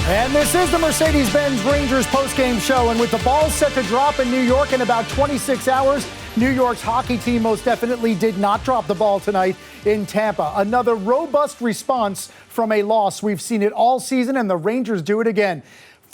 And this is the Mercedes-Benz Rangers postgame show. And with the ball set to drop in New York in about 26 hours, New York's hockey team most definitely did not drop the ball tonight in Tampa. Another robust response from a loss. We've seen it all season, and the Rangers do it again.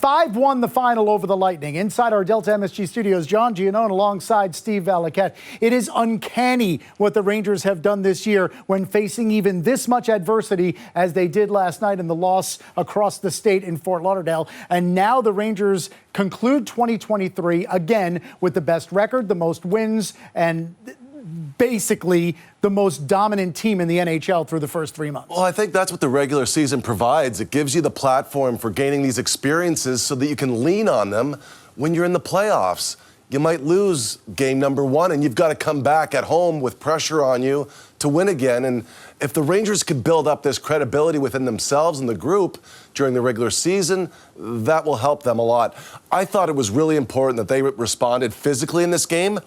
5-1 the final over the Lightning. Inside our Delta MSG studios, John Giannone alongside Steve Valiquette. It is uncanny what the Rangers have done this year when facing even this much adversity as they did last night in the loss across the state in Fort Lauderdale. And now the Rangers conclude 2023 again with the best record, the most wins, and basically the most dominant team in the NHL through the first 3 months. Well, I think that's what the regular season provides. It gives you the platform for gaining these experiences so that you can lean on them when you're in the playoffs. You might lose game number one, and you've got to come back at home with pressure on you to win again. And if the Rangers could build up this credibility within themselves and the group during the regular season, that will help them a lot. I thought it was really important that they responded physically in this game.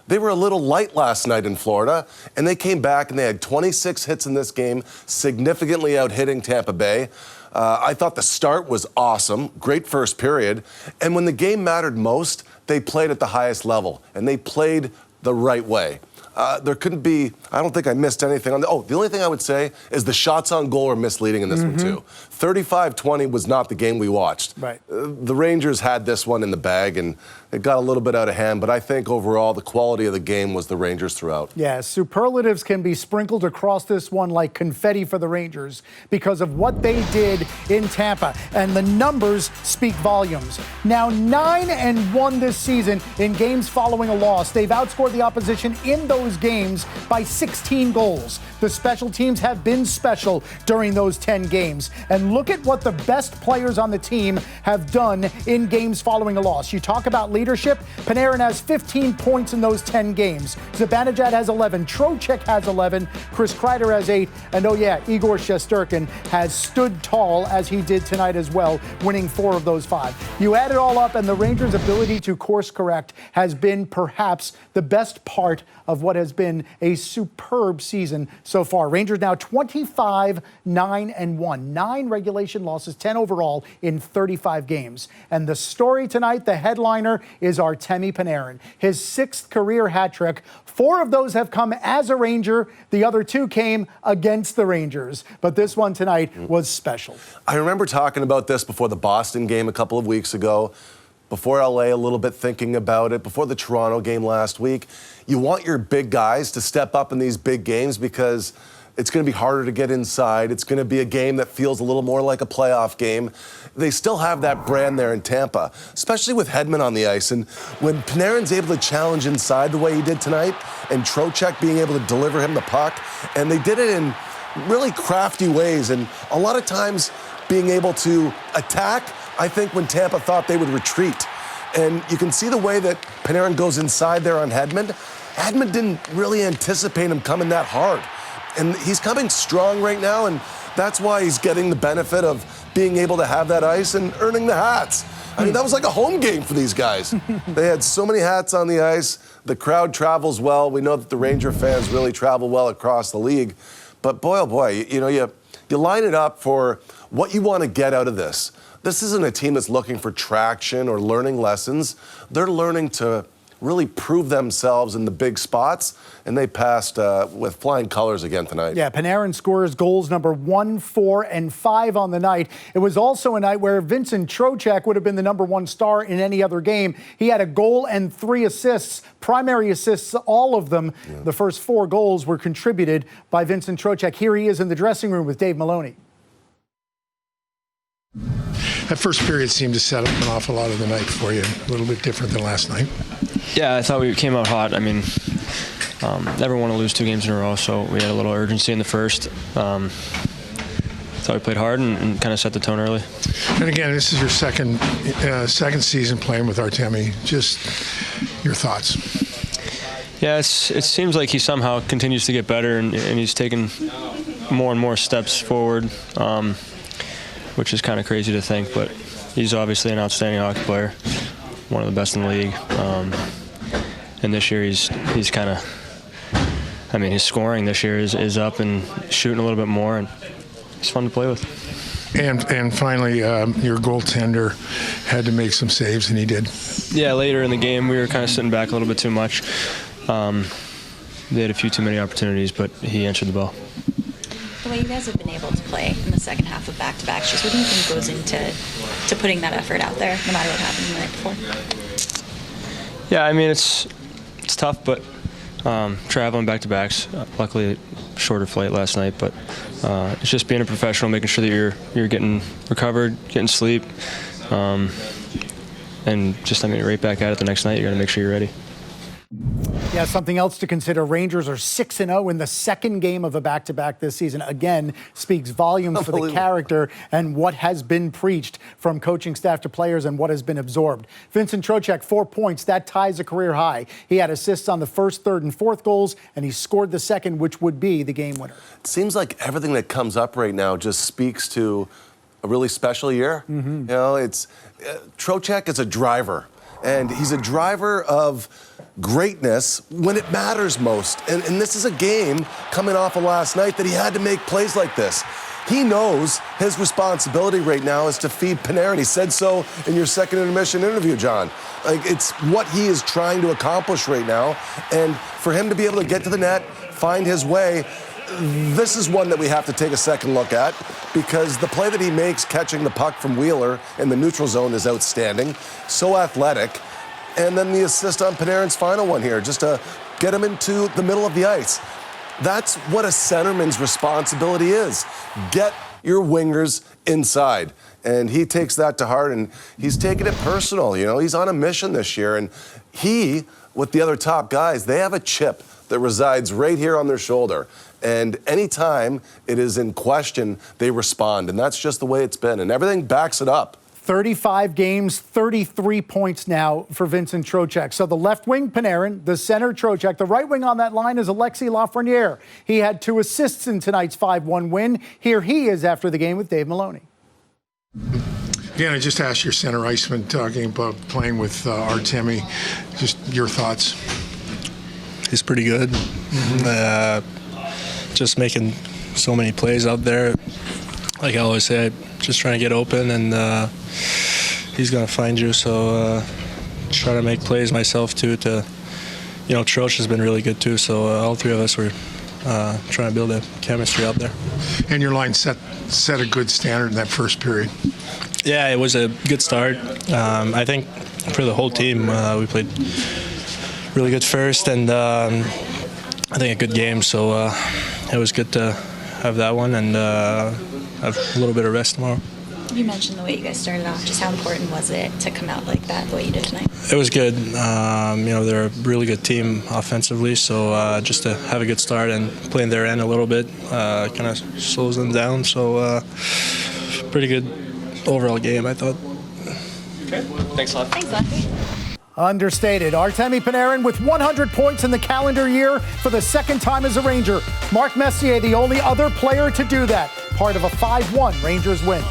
They were a little light last night in Florida, and they came back and they had 26 hits in this game, significantly out-hitting Tampa Bay. I thought the start was awesome, great first period, and when the game mattered most, they played at the highest level, and they played the right way. There couldn't be, I don't think I missed anything on the only thing I would say is the shots on goal are misleading in this one too. 35-20 was not the game we watched. Right. The Rangers had this one in the bag, and it got a little bit out of hand, but I think overall the quality of the game was the Rangers throughout. Yeah, superlatives can be sprinkled across this one like confetti for the Rangers because of what they did in Tampa, and the numbers speak volumes. Now 9-1 this season in games following a loss. They've outscored the opposition in those games by 16 goals. The special teams have been special during those 10 games. And look at what the best players on the team have done in games following a loss. You talk about leadership. Panarin has 15 points in those 10 games. Zibanejad has 11. Trocheck has 11. Chris Kreider has 8. And Igor Shesterkin has stood tall as he did tonight as well, winning 4 of those 5. You add it all up, and the Rangers' ability to course correct has been perhaps the best part of what has been a superb season so far. Rangers now 25-9-1. 9 regulation losses, 10 overall in 35 games. And the story tonight, the headliner, is Artemi Panarin. His 6th career hat trick. 4 of those have come as a Ranger. The other 2 came against the Rangers. But this one tonight was special. I remember talking about this before the Boston game a couple of weeks ago. Before LA, a little bit thinking about it. Before the Toronto game last week, you want your big guys to step up in these big games because it's going to be harder to get inside. It's going to be a game that feels a little more like a playoff game. They still have that brand there in Tampa, especially with Hedman on the ice. And when Panarin's able to challenge inside the way he did tonight, and Trocheck being able to deliver him the puck, and they did it in really crafty ways, and a lot of times being able to attack, I think, when Tampa thought they would retreat. And you can see the way that Panarin goes inside there on Hedman. Hedman didn't really anticipate him coming that hard. And he's coming strong right now, and that's why he's getting the benefit of being able to have that ice and earning the hats. I mean, that was like a home game for these guys. They had so many hats on the ice. The crowd travels well. We know that the Ranger fans really travel well across the league. But boy, oh boy, you line it up for what you want to get out of this. This isn't a team that's looking for traction or learning lessons. They're learning to really prove themselves in the big spots, and they passed with flying colors again tonight. Yeah, Panarin scores goals number 1, 4, and 5 on the night. It was also a night where Vincent Trocheck would have been the number 1 star in any other game. He had a goal and 3 assists, primary assists, all of them. Yeah. The first 4 goals were contributed by Vincent Trocheck. Here he is in the dressing room with Dave Maloney. That first period seemed to set up an awful lot of the night for you, a little bit different than last night. Yeah, I thought we came out hot. I mean, never want to lose 2 games in a row, so we had a little urgency in the first. Thought we played hard and kind of set the tone early. And again, this is your second season playing with Artemi. Just your thoughts. Yeah, it seems like he somehow continues to get better, and he's taking more and more steps forward, which is kind of crazy to think, but he's obviously an outstanding hockey player, one of the best in the league. And this year he's kind of, his scoring this year is up and shooting a little bit more, and he's fun to play with. And finally, your goaltender had to make some saves, and he did. Yeah, later in the game, we were kind of sitting back a little bit too much. They had a few too many opportunities, but he answered the bell. The way you guys have been able to play in the second half of back-to-backs, just what do you think goes into putting that effort out there, no matter what happened the night before? Yeah, I mean, it's tough, but traveling back-to-backs, luckily shorter flight last night, but it's just being a professional, making sure that you're getting recovered, getting sleep, and just, I mean, right back at it the next night. You got to make sure you're ready. Yeah, something else to consider. Rangers are 6-0 in the second game of a back-to-back this season. Again, speaks volumes for the character and what has been preached from coaching staff to players and what has been absorbed. Vincent Trocheck, 4 points. That ties a career high. He had assists on the first, third, and fourth goals, and he scored the second, which would be the game winner. It seems like everything that comes up right now just speaks to a really special year. Mm-hmm. You know, it's Trocheck is a driver, and he's a driver of greatness when it matters most. And this is a game coming off of last night that he had to make plays like this. He knows his responsibility right now is to feed Panarin. He said so in your second intermission interview, John. Like, it's what he is trying to accomplish right now. And for him to be able to get to the net, find his way, this is one that we have to take a second look at, because the play that he makes catching the puck from Wheeler in the neutral zone is outstanding. So athletic. And then the assist on Panarin's final one here, just to get him into the middle of the ice. That's what a centerman's responsibility is. Get your wingers inside. And he takes that to heart, and he's taking it personal. You know, he's on a mission this year. And he, with the other top guys, they have a chip that resides right here on their shoulder. And anytime it is in question, they respond. And that's just the way it's been. And everything backs it up. 35 games, 33 points now for Vincent Trocheck. So the left wing, Panarin, the center, Trocheck. The right wing on that line is Alexis Lafreniere. He had 2 assists in tonight's 5-1 win. Here he is after the game with Dave Maloney. Yeah, I just asked your center iceman, talking about playing with Artemi. Just your thoughts. He's pretty good. Mm-hmm. Just making so many plays out there. Like I always say, just trying to get open, and he's going to find you. So try to make plays myself too. Troche has been really good too. So all three of us were trying to build a chemistry out there. And your line set a good standard in that first period. Yeah, it was a good start. I think for the whole team, we played really good first, and I think a good game. So it was good to have that one and have a little bit of rest tomorrow. You mentioned the way you guys started off. Just how important was it to come out like that, the way you did tonight? It was good. They're a really good team offensively, so just to have a good start and playing their end a little bit kind of slows them down. So pretty good overall game, I thought. Okay. Thanks a lot. Thanks, Lefty. Understated. Artemi Panarin with 100 points in the calendar year for the second time as a Ranger. Mark Messier, the only other player to do that. Part of a 5-1 Rangers win.